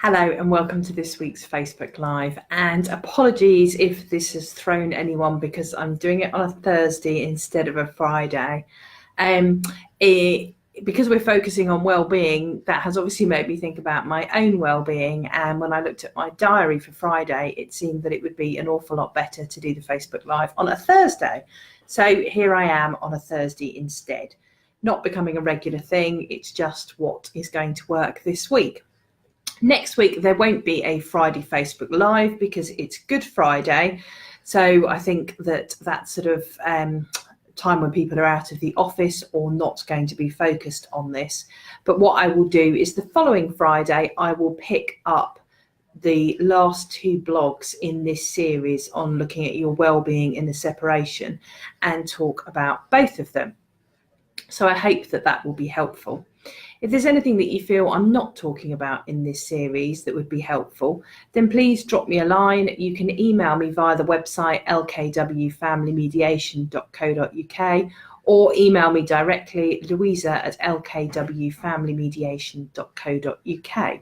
Hello and welcome to this week's Facebook Live, and apologies if this has thrown anyone because I'm doing it on a Thursday instead of a Friday. Because we're focusing on well-being, that has obviously made me think about my own well-being, and when I looked at my diary for Friday, it seemed that it would be an awful lot better to do the Facebook Live on a Thursday. So here I am on a Thursday instead. Not becoming a regular thing, it's just what is going to work this week. Next week, there won't be a Friday Facebook Live because it's Good Friday. So I think that sort of time when people are out of the office or not going to be focused on this. But what I will do is the following Friday, I will pick up the last two blogs in this series on looking at your well-being in the separation and talk about both of them. So I hope that will be helpful. If there's anything that you feel I'm not talking about in this series that would be helpful, then please drop me a line. You can email me via the website lkwfamilymediation.co.uk or email me directly, louisa@lkwfamilymediation.co.uk.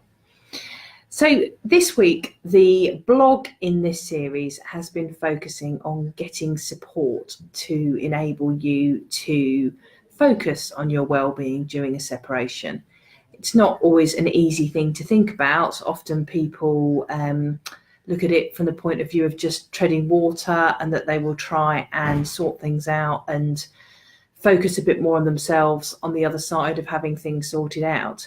So this week, the blog in this series has been focusing on getting support to enable you to focus on your well-being during a separation. It's not always an easy thing to think about. Often people look at it from the point of view of just treading water, and that they will try and sort things out and focus a bit more on themselves on the other side of having things sorted out.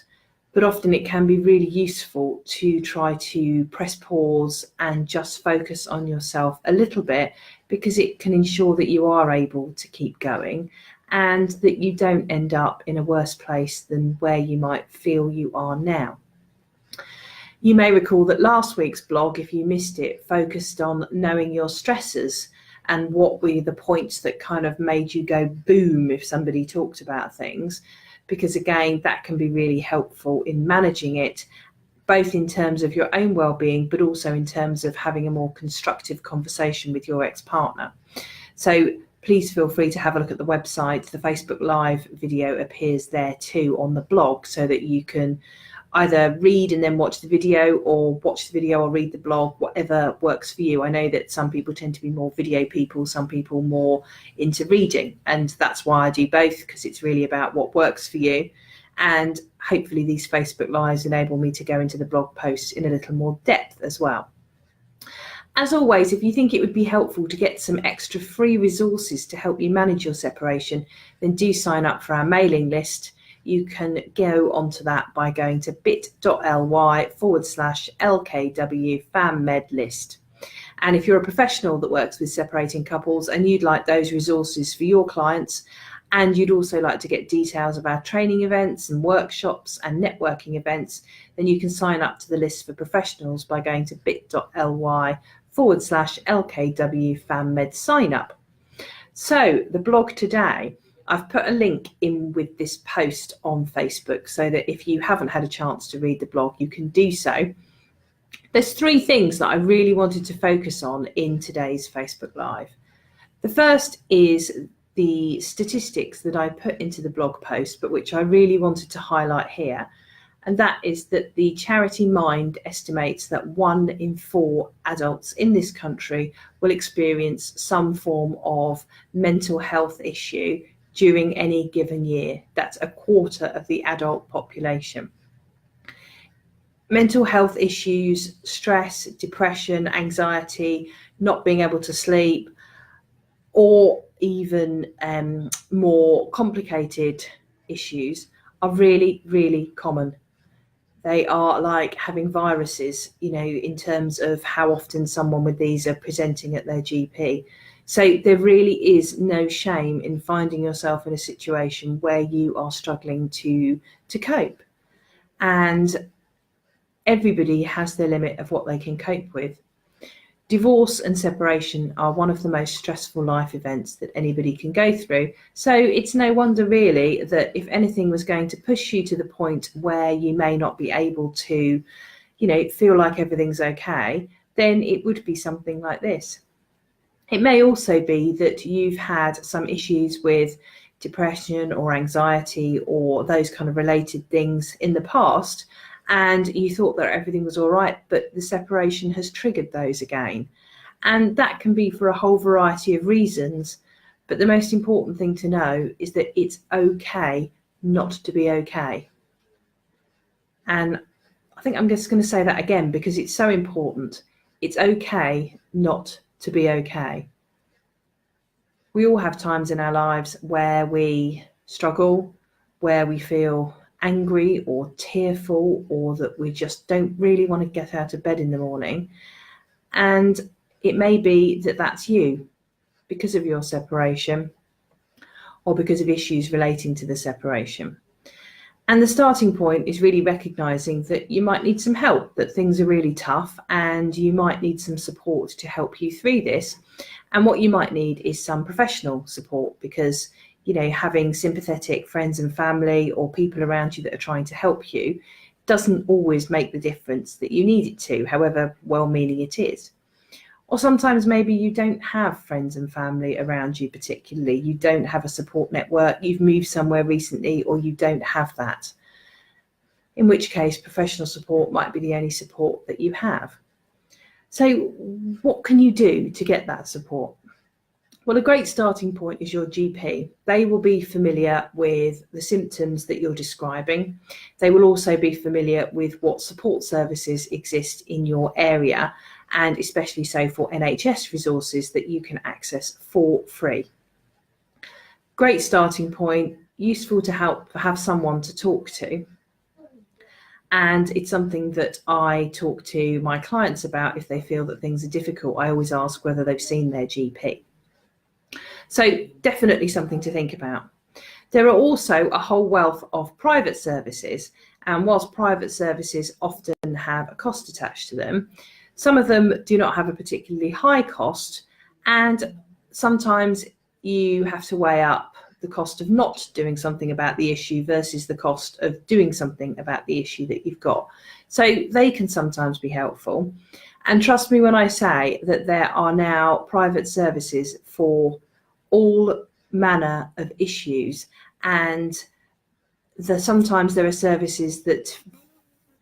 But often it can be really useful to try to press pause and just focus on yourself a little bit, because it can ensure that you are able to keep going and that you don't end up in a worse place than where you might feel you are now. You may recall that last week's blog, if you missed it, focused on knowing your stressors and what were the points that kind of made you go boom if somebody talked about things, because again, that can be really helpful in managing it, both in terms of your own well-being, but also in terms of having a more constructive conversation with your ex-partner. So please feel free to have a look at the website. The Facebook Live video appears there too on the blog, so that you can either read and then watch the video, or watch the video or read the blog, whatever works for you. I know that some people tend to be more video people, some people more into reading, and that's why I do both, because it's really about what works for you. And hopefully these Facebook Lives enable me to go into the blog posts in a little more depth as well. As always, if you think it would be helpful to get some extra free resources to help you manage your separation, then do sign up for our mailing list. You can go onto that by going to bit.ly/LKW Fammed list. And if you're a professional that works with separating couples and you'd like those resources for your clients, and you'd also like to get details of our training events and workshops and networking events, then you can sign up to the list for professionals by going to bit.ly/LKW Fammed sign up. So the blog today, I've put a link in with this post on Facebook so that if you haven't had a chance to read the blog, you can do so. There's three things that I really wanted to focus on in today's Facebook Live. The first is the statistics that I put into the blog post, but which I really wanted to highlight here. And that is that the charity Mind estimates that 1 in 4 adults in this country will experience some form of mental health issue during any given year. That's a quarter of the adult population. Mental health issues, stress, depression, anxiety, not being able to sleep, or even more complicated issues are really, really common. They are like having viruses, in terms of how often someone with these are presenting at their GP. So there really is no shame in finding yourself in a situation where you are struggling to cope. And everybody has their limit of what they can cope with. Divorce and separation are one of the most stressful life events that anybody can go through. So it's no wonder really that if anything was going to push you to the point where you may not be able to, feel like everything's okay, then it would be something like this. It may also be that you've had some issues with depression or anxiety or those kind of related things in the past, and you thought that everything was all right, but the separation has triggered those again. And that can be for a whole variety of reasons. But the most important thing to know is that it's okay not to be okay. And I think I'm just going to say that again because it's so important. It's okay not to be okay. We all have times in our lives where we struggle, where we feel angry or tearful, or that we just don't really want to get out of bed in the morning. And it may be that that's you because of your separation or because of issues relating to the separation. And the starting point is really recognizing that you might need some help, that things are really tough and you might need some support to help you through this. And what you might need is some professional support because, you know, having sympathetic friends and family or people around you that are trying to help you doesn't always make the difference that you need it to, however well-meaning it is. Or sometimes maybe you don't have friends and family around you particularly. You don't have a support network, you've moved somewhere recently, or you don't have that. In which case, professional support might be the only support that you have. So what can you do to get that support? Well, a great starting point is your GP. They will be familiar with the symptoms that you're describing. They will also be familiar with what support services exist in your area, and especially so for NHS resources that you can access for free. Great starting point, useful to have someone to talk to. And it's something that I talk to my clients about if they feel that things are difficult. I always ask whether they've seen their GP. So definitely something to think about. There are also a whole wealth of private services, and whilst private services often have a cost attached to them, some of them do not have a particularly high cost, and sometimes you have to weigh up the cost of not doing something about the issue versus the cost of doing something about the issue that you've got. So they can sometimes be helpful. And trust me when I say that there are now private services for all manner of issues, and sometimes there are services that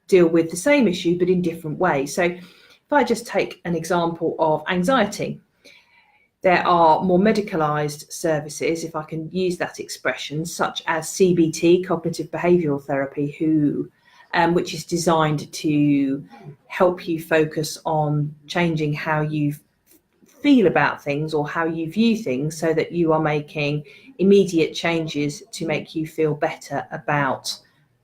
deal with the same issue but in different ways. So if I just take an example of anxiety, there are more medicalised services, if I can use that expression, such as CBT, cognitive behavioural therapy, which is designed to help you focus on changing how you feel about things or how you view things so that you are making immediate changes to make you feel better about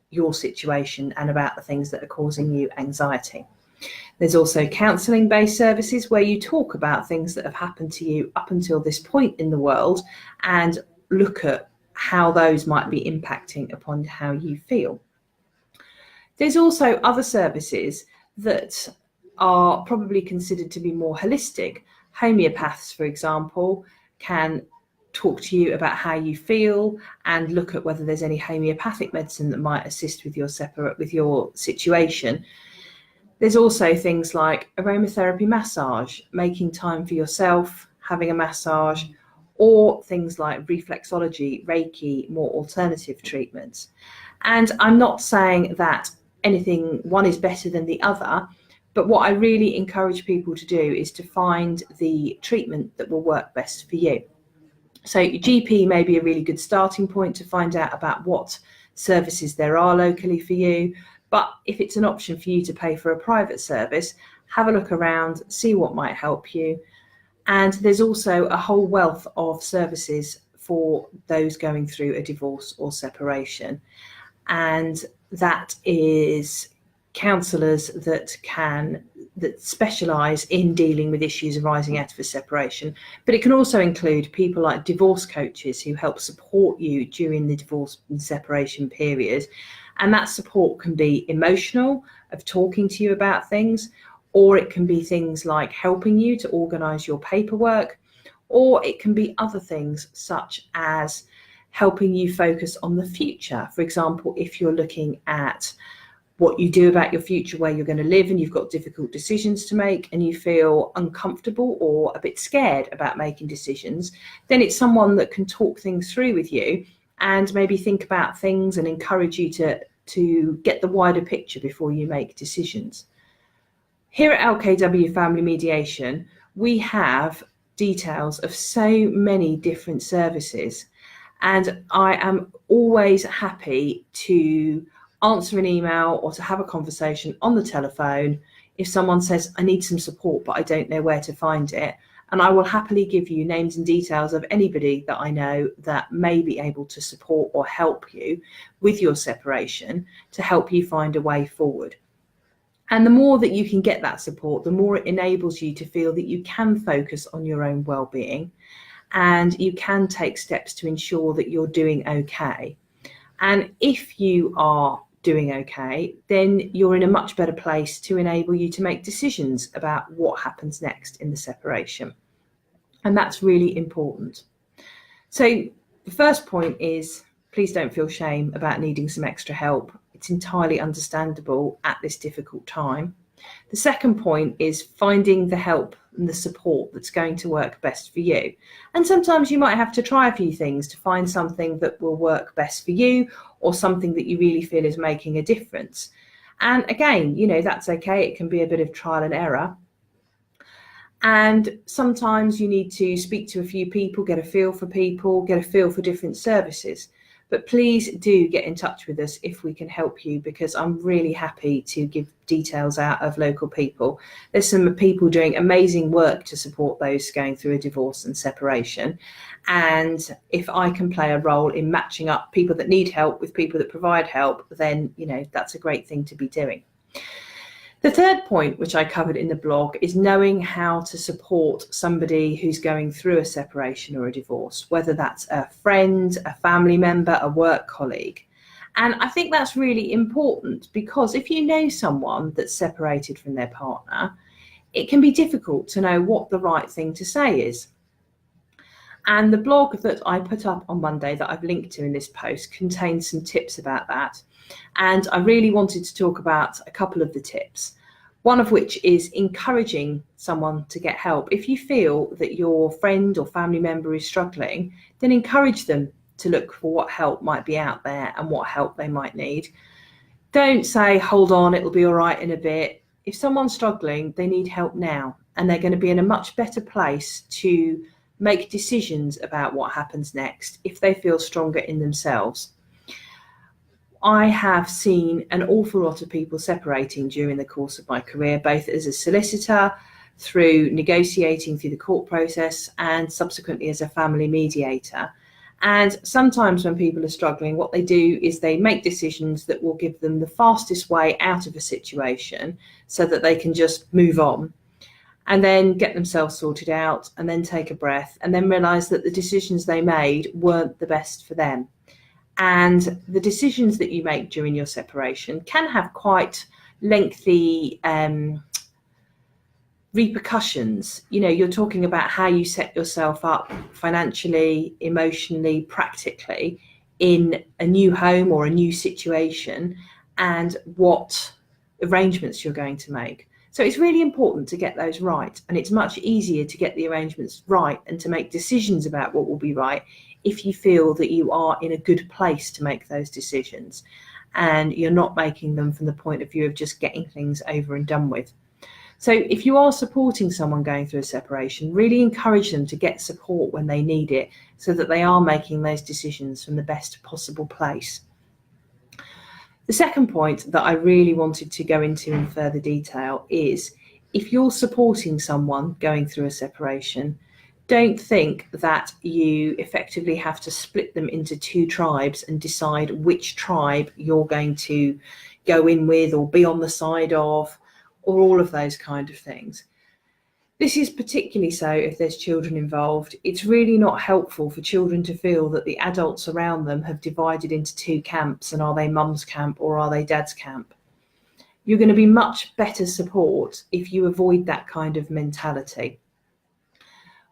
your situation and about the things that are causing you anxiety. There's also counselling based services where you talk about things that have happened to you up until this point in the world and look at how those might be impacting upon how you feel. There's also other services that are probably considered to be more holistic. Homeopaths, for example, can talk to you about how you feel and look at whether there's any homeopathic medicine that might assist with your situation. There's also things like aromatherapy massage, making time for yourself, having a massage, or things like reflexology, Reiki, more alternative treatments. And I'm not saying that one is better than the other, but what I really encourage people to do is to find the treatment that will work best for you. So your GP may be a really good starting point to find out about what services there are locally for you. But if it's an option for you to pay for a private service, have a look around, see what might help you. And there's also a whole wealth of services for those going through a divorce or separation. And that is counsellors that specialise in dealing with issues arising out of a separation. But it can also include people like divorce coaches who help support you during the divorce and separation period. And that support can be emotional, of talking to you about things, or it can be things like helping you to organise your paperwork, or it can be other things such as helping you focus on the future. For example, if you're looking at what you do about your future, where you're going to live, and you've got difficult decisions to make and you feel uncomfortable or a bit scared about making decisions, then it's someone that can talk things through with you and maybe think about things and encourage you to to get the wider picture before you make decisions. Here at LKW Family Mediation, we have details of so many different services, and I am always happy to answer an email or to have a conversation on the telephone if someone says, I need some support, but I don't know where to find it. And I will happily give you names and details of anybody that I know that may be able to support or help you with your separation, to help you find a way forward. And the more that you can get that support, the more it enables you to feel that you can focus on your own well-being, and you can take steps to ensure that you're doing okay. And if you are doing okay, then you're in a much better place to enable you to make decisions about what happens next in the separation. And that's really important. So the first point is, please don't feel shame about needing some extra help. It's entirely understandable at this difficult time. The second point is finding the help and the support that's going to work best for you. And sometimes you might have to try a few things to find something that will work best for you, or something that you really feel is making a difference. And again, that's okay. It can be a bit of trial and error. And sometimes you need to speak to a few people, get a feel for people, get a feel for different services. But please do get in touch with us if we can help you, because I'm really happy to give details out of local people. There's some people doing amazing work to support those going through a divorce and separation. And if I can play a role in matching up people that need help with people that provide help, then, that's a great thing to be doing. The third point, which I covered in the blog, is knowing how to support somebody who's going through a separation or a divorce, whether that's a friend, a family member, a work colleague. And I think that's really important, because if you know someone that's separated from their partner, it can be difficult to know what the right thing to say is. And the blog that I put up on Monday, that I've linked to in this post, contains some tips about that. And I really wanted to talk about a couple of the tips, one of which is encouraging someone to get help. If you feel that your friend or family member is struggling, then encourage them to look for what help might be out there and what help they might need. Don't say, hold on, it'll be all right in a bit. If someone's struggling, they need help now, and they're going to be in a much better place to make decisions about what happens next if they feel stronger in themselves. I have seen an awful lot of people separating during the course of my career, both as a solicitor, through negotiating through the court process, and subsequently as a family mediator. And sometimes when people are struggling, what they do is they make decisions that will give them the fastest way out of a situation so that they can just move on, and then get themselves sorted out, and then take a breath, and then realise that the decisions they made weren't the best for them. And the decisions that you make during your separation can have quite lengthy repercussions. You're talking about how you set yourself up financially, emotionally, practically in a new home or a new situation, and what arrangements you're going to make. So it's really important to get those right, and it's much easier to get the arrangements right and to make decisions about what will be right if you feel that you are in a good place to make those decisions, and you're not making them from the point of view of just getting things over and done with. So if you are supporting someone going through a separation, really encourage them to get support when they need it, so that they are making those decisions from the best possible place. The second point that I really wanted to go into in further detail is, if you're supporting someone going through a separation, don't think that you effectively have to split them into two tribes and decide which tribe you're going to go in with or be on the side of, or all of those kind of things. This is particularly so if there's children involved. It's really not helpful for children to feel that the adults around them have divided into two camps, and are they mum's camp or are they dad's camp? You're going to be much better support if you avoid that kind of mentality.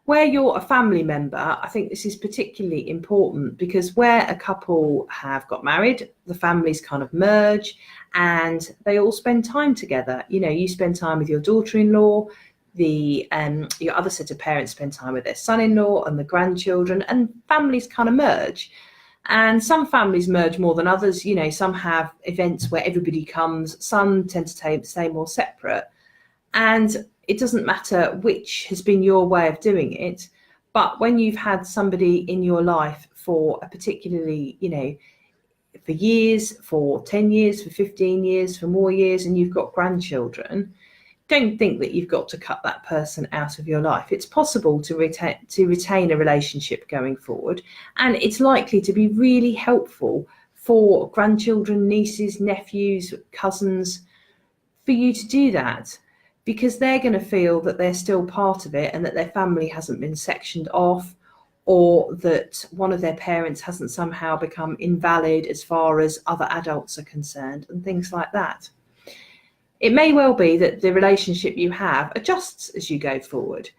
Where you're a family member, I think this is particularly important, because where a couple have got married, the families kind of merge and they all spend time together. You spend time with your daughter-in-law, your other set of parents spend time with their son-in-law and the grandchildren, and families kind of merge. And some families merge more than others. You know, some have events where everybody comes, some tend to stay more separate. And it doesn't matter which has been your way of doing it, but when you've had somebody in your life for a particularly, you know, for years, for 10 years, for 15 years, for more years, and you've got grandchildren, don't think that you've got to cut that person out of your life. It's possible to retain a relationship going forward, and it's likely to be really helpful for grandchildren, nieces, nephews, cousins, for you to do that, because they're going to feel that they're still part of it and that their family hasn't been sectioned off, or that one of their parents hasn't somehow become invalid as far as other adults are concerned, and things like that. It may well be that the relationship you have adjusts as you go forward.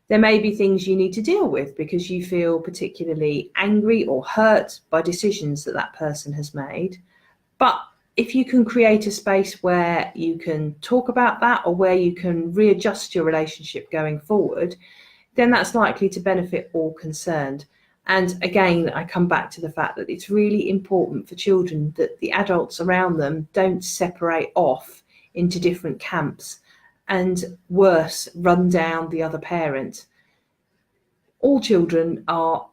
There may be things you need to deal with because you feel particularly angry or hurt by decisions that that person has made. But if you can create a space where you can talk about that, or where you can readjust your relationship going forward, then that's likely to benefit all concerned. And again, I come back to the fact that it's really important for children that the adults around them don't separate off into different camps, and worse, run down the other parent. All children are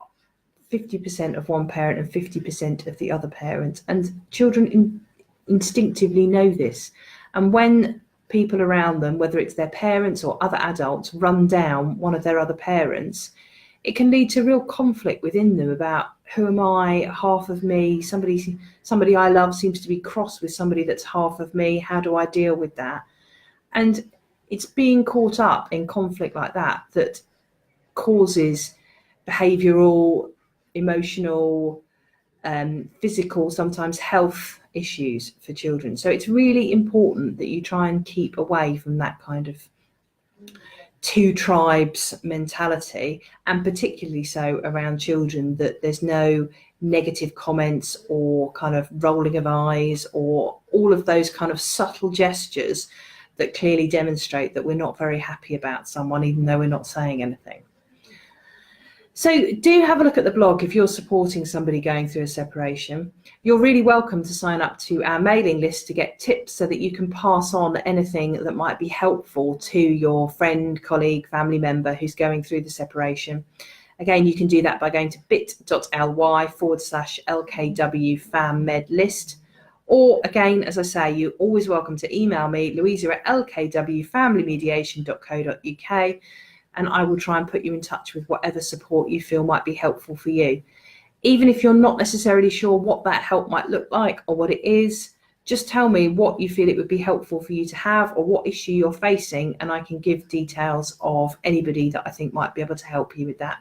50% of one parent and 50% of the other parent, and children instinctively know this. And when people around them, whether it's their parents or other adults, run down one of their other parents, it can lead to real conflict within them about, who am I, half of me, somebody I love seems to be cross with somebody that's half of me, how do I deal with that? And it's being caught up in conflict like that that causes behavioural, emotional, physical, sometimes health issues for children. So it's really important that you try and keep away from that kind of two tribes mentality, and particularly so around children, that there's no negative comments or kind of rolling of eyes or all of those kind of subtle gestures that clearly demonstrate that we're not very happy about someone, even though we're not saying anything. So do have a look at the blog if you're supporting somebody going through a separation. You're really welcome to sign up to our mailing list to get tips so that you can pass on anything that might be helpful to your friend, colleague, family member who's going through the separation. Again, you can do that by going to bit.ly/LKW Fam Med list. Or again, as I say, you're always welcome to email me, Louisa at lkwfamilymediation.co.uk. and I will try and put you in touch with whatever support you feel might be helpful for you. Even if you're not necessarily sure what that help might look like or what it is, just tell me what you feel it would be helpful for you to have, or what issue you're facing, and I can give details of anybody that I think might be able to help you with that.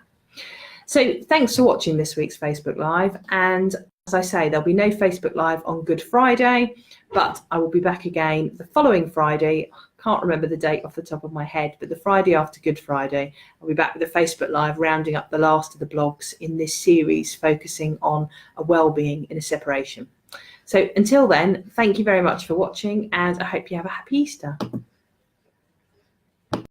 So thanks for watching this week's Facebook Live, and as I say, there'll be no Facebook Live on Good Friday, but I will be back again the following Friday. Can't remember the date off the top of my head, but the Friday after Good Friday, I'll be back with a Facebook Live rounding up the last of the blogs in this series focusing on a well-being in a separation. So until then, thank you very much for watching, and I hope you have a happy Easter.